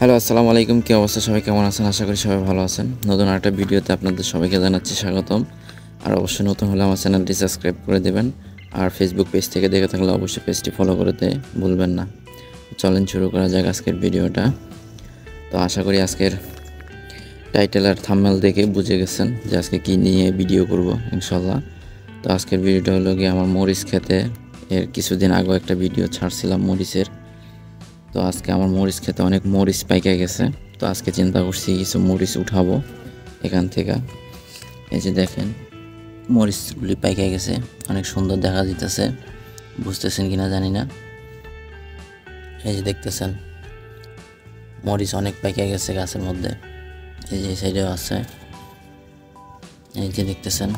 Hello, আসসালামু আলাইকুম। কী অবস্থা? সবাই কেমন আছেন? আশা করি সবাই ভালো আছেন। নতুন আরেকটা ভিডিওতে আপনাদের সবাইকে জানাচ্ছি স্বাগতম। আর অবশ্যই নতুন হলে আমার চ্যানেলটি সাবস্ক্রাইব করে দেবেন। আর ফেসবুক পেজ থেকে দেখে থাকলে অবশ্যই পেজটি ফলো করতে ভুলবেন না। চলেন শুরু করা যাক আজকের ভিডিওটা। তো আশা করি আজকের টাইটেল আর থাম্বনেল দেখে বুঝে গেছেন যে আজকে কী নিয়ে ভিডিও করব ইনশাল্লাহ। তো আজকের ভিডিওটা হলো গিয়ে আমার মরিচ খেতে। এর কিছুদিন আগেও একটা ভিডিও ছাড়ছিলাম মরিচের। তো আজকে আমার মরিচ খেতে অনেক মরিচ পাইকা গেছে। তো আজকে চিন্তা করছি কিছু মরিচ উঠাবো এখান থেকে। এই যে দেখেন মরিচগুলি পাইকা গেছে, অনেক সুন্দর দেখা যাইতেছে। বুঝতেছেন কিনা জানি না। এই যে দেখতেছেন মরিচ অনেক পাইকা গেছে গাছের মধ্যে। এই যে সাইডেও আছে, এই যে দেখতেছেন।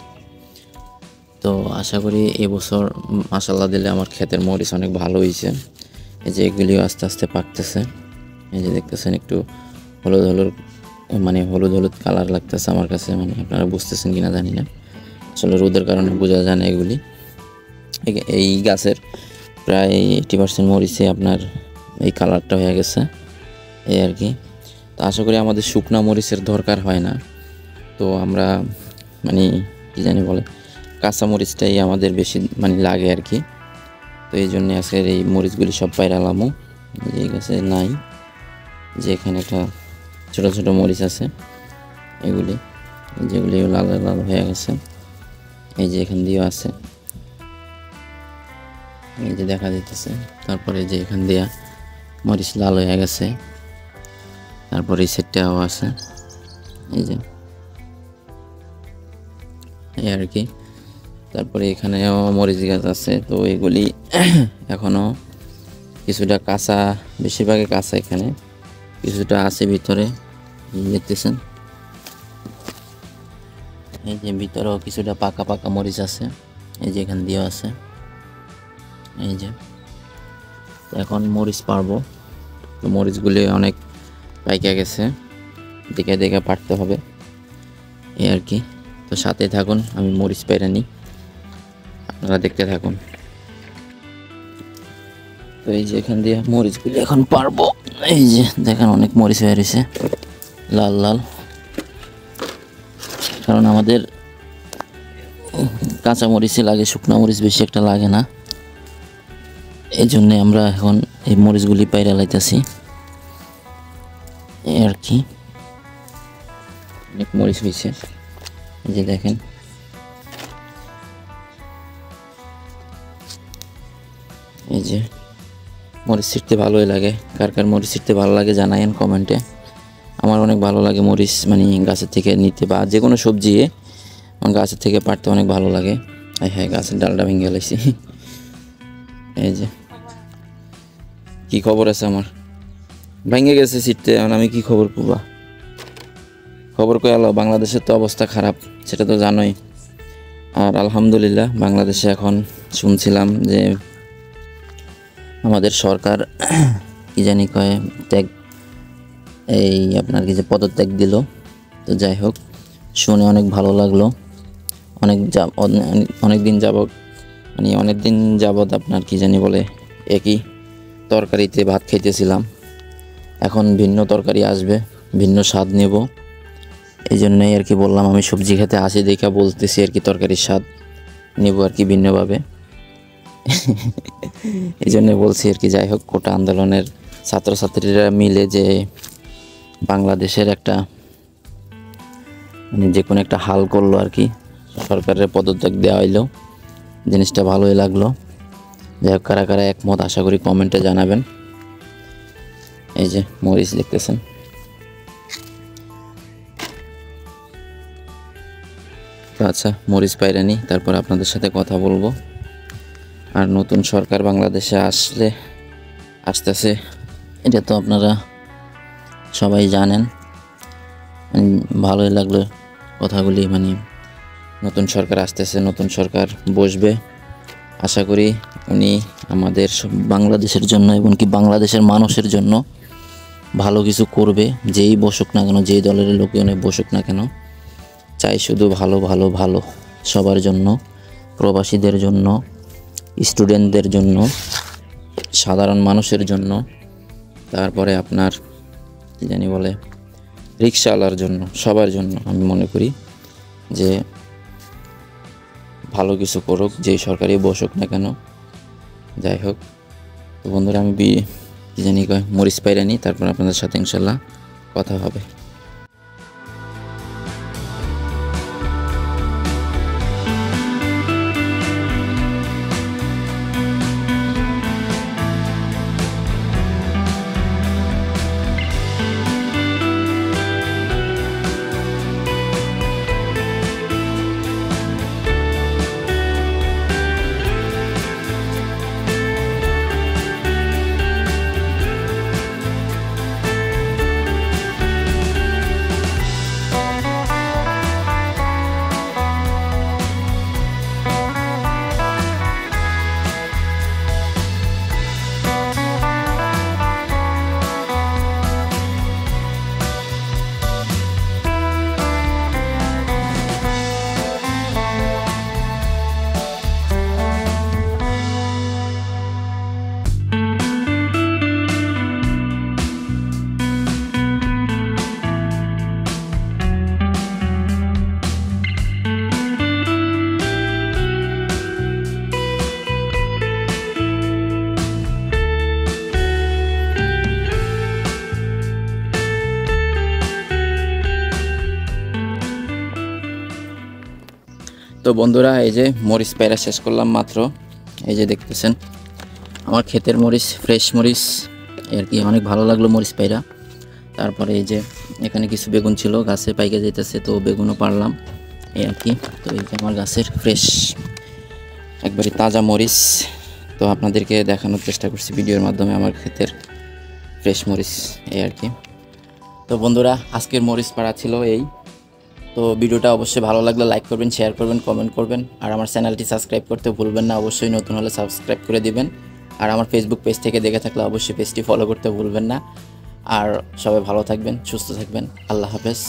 তো আশা করি এবছর মাশাআল্লাহ দিলে আমার ক্ষেতের মরিচ অনেক ভালো হয়েছে। এই যে এগুলিও আস্তে আস্তে পাকতেছে। এই যে দেখতেছেন একটু হলুদ হলুদ হলুদ কালার লাগতেছে আমার কাছে, আপনারা বুঝতেছেন কিনা জানি না। আসলে রোদের কারণে বোঝা যায় না এগুলি। এই গাছের প্রায় 80% মরিচে আপনার এই কালারটা হয়ে গেছে, এই আর কি। তো আশা করি আমাদের শুকনা মরিচের দরকার হয় না। তো আমরা কি জানি বলে কাঁচা মরিচটাই আমাদের বেশি লাগে আর কি। তো এই জন্যে আজকের এই মরিচগুলি সব পাইরালামও এই গাছে নাই। যে এখানে একটা ছোটো ছোটো মরিচ আছে, এগুলি যেগুলি লাল লাল হয়ে গেছে। এই যে এখান দিয়েও আছে, এই যে দেখা যাইতেছে। তারপরে যে এখান দিয়া মরিচ লাল হয়ে গেছে। তারপরে এই সেটটাও আছে, এই যে এই আর কি। তারপরে এখানেও মরিচ গাছ আছে। তো এগুলি এখনও কিছুটা কাঁচা, বেশিরভাগই কাঁচা। এখানে কিছুটা আছে ভিতরে, দেখতেছেন। এই যে ভিতরেও কিছুটা পাকা পাকা মরিচ আছে, এই যে এখান দিয়েও আছে। এই যে এখন মরিচ পারবো। তো মরিচগুলি অনেক পাইকা গেছে, দেখে দেখে পারতে হবে, এই আর কি। তো সাথে থাকুন, আমি মরিচ পাইরা নিই, আপনারা দেখতে থাকুন। তো এই যে এখান দিয়ে মরিচগুলি এখন পারবো। এই যে দেখেন অনেক মরিচ হয়ে রয়েছে লাল লাল, কারণ আমাদের কাঁচা মরিচই লাগে, শুকনো মরিচ বেশি একটা লাগে না। এই জন্যে আমরা এখন এই মরিচগুলি পাইরা লাইতেছি, এই আর কি। অনেক মরিচ হয়েছে, এই যে দেখেন। এই যে মরিচ ছিঁড়তে ভালোই লাগে। কার কার মরিচ ছিঁড়তে ভালো লাগে জানায়েন কমেন্টে। আমার অনেক ভালো লাগে মরিচ গাছের থেকে নিতে, বা যে কোনো সবজি আমার গাছের থেকে পাড়তে অনেক ভালো লাগে। হ্যাঁ, গাছের ডালটা ভেঙে গেলাইছি। এই যে কি খবর আছে, আমার ভেঙে গেছে ছিটতে। এখন আমি কি খবর করবা, খবর কই আলো। বাংলাদেশের তো অবস্থা খারাপ, সেটা তো জানোই। আর আলহামদুলিল্লাহ বাংলাদেশে এখন শুনছিলাম যে আমাদের সরকার কি জানি কয় ত্যাগ, এই আপনার কি যে পদত্যাগ দিল। তো যাই হোক, শুনে অনেক ভালো লাগলো। অনেক দিন যাবৎ আপনার কি জানি বলে একই তরকারিতে ভাত খাইতেছিলাম। এখন ভিন্ন তরকারি আসবে, ভিন্ন স্বাদ নেব। এই জন্যই আর কি বললাম, আমি সবজি খেতে আসি দেখা বলতেছি আর কি, তরকারির স্বাদ নেব আর কি ভিন্নভাবে। এই জন্য বলছি আর কি। যাই হোক, কোটা আন্দোলনের ছাত্রছাত্রীরা মিলে যে বাংলাদেশের একটা যে কোনো একটা হাল করলো আর কি, সরকারের পদত্যাগ দেওয়া হইলো, জিনিসটা ভালোই লাগলো। যাই হোক, কারা কারা একমত আশা করি কমেন্টে জানাবেন। এই যে মরিচ দেখতেছেন। আচ্ছা, মরিচ পাইরানি, তারপর আপনাদের সাথে কথা বলবো। আর নতুন সরকার বাংলাদেশে আসতেছে, এটা তো আপনারা সবাই জানেন। ভালোই লাগলো কথাগুলি। নতুন সরকার আসতেছে, নতুন সরকার বসবে। আশা করি উনি আমাদের বাংলাদেশের জন্য এবং কি বাংলাদেশের মানুষের জন্য ভালো কিছু করবে। যেই বসুক না কেন, যেই দলের লোকই উনি বসুক না কেন, চাই শুধু ভালো ভালো ভালো সবার জন্য, প্রবাসীদের জন্য, স্টুডেন্টদের জন্য, সাধারণ মানুষের জন্য। তারপরে আপনার কী জানি বলে, রিক্সাওয়ালার জন্য, সবার জন্য আমি মনে করি যে ভালো কিছু করুক, যেই সরকারি বসুক না কেন। যাই হোক, তো বন্ধুরা আমি কী জানি কয় মরিচ পাইরা নিই, তারপর আপনাদের সাথে ইনশাল্লাহ কথা হবে। তো বন্ধুরা এই যে মরিচ পায়রা শেষ করলাম মাত্র। এই যে দেখতেছেন আমার ক্ষেতের মরিচ, ফ্রেশ মরিচ আর কি, অনেক ভালো লাগলো মরিচ পায়রা। তারপরে এই যে এখানে কিছু বেগুন ছিল, গাছে পাইকে যেতেছে, তো বেগুনও পারলাম এই আর কি। তো এই যে আমার গাছের ফ্রেশ একবারে তাজা মরিচ, তো আপনাদেরকে দেখানোর চেষ্টা করছি ভিডিওর মাধ্যমে আমার ক্ষেতের ফ্রেশ মরিচ এই আর কি। তো বন্ধুরা আজকের মরিচ পাড়া ছিল এই। তো ভিডিওটা অবশ্যই ভালো লাগলে লাইক করবেন, শেয়ার করবেন, কমেন্ট করবেন, আর আমার চ্যানেলটি সাবস্ক্রাইব করতে ভুলবেন না। অবশ্যই নতুন হলে সাবস্ক্রাইব করে দিবেন, আর আমার ফেসবুক পেজ থেকে দেখে থাকলে অবশ্যই পেজটি ফলো করতে ভুলবেন না। আর সবাই ভালো থাকবেন, সুস্থ থাকবেন। আল্লাহ হাফেজ।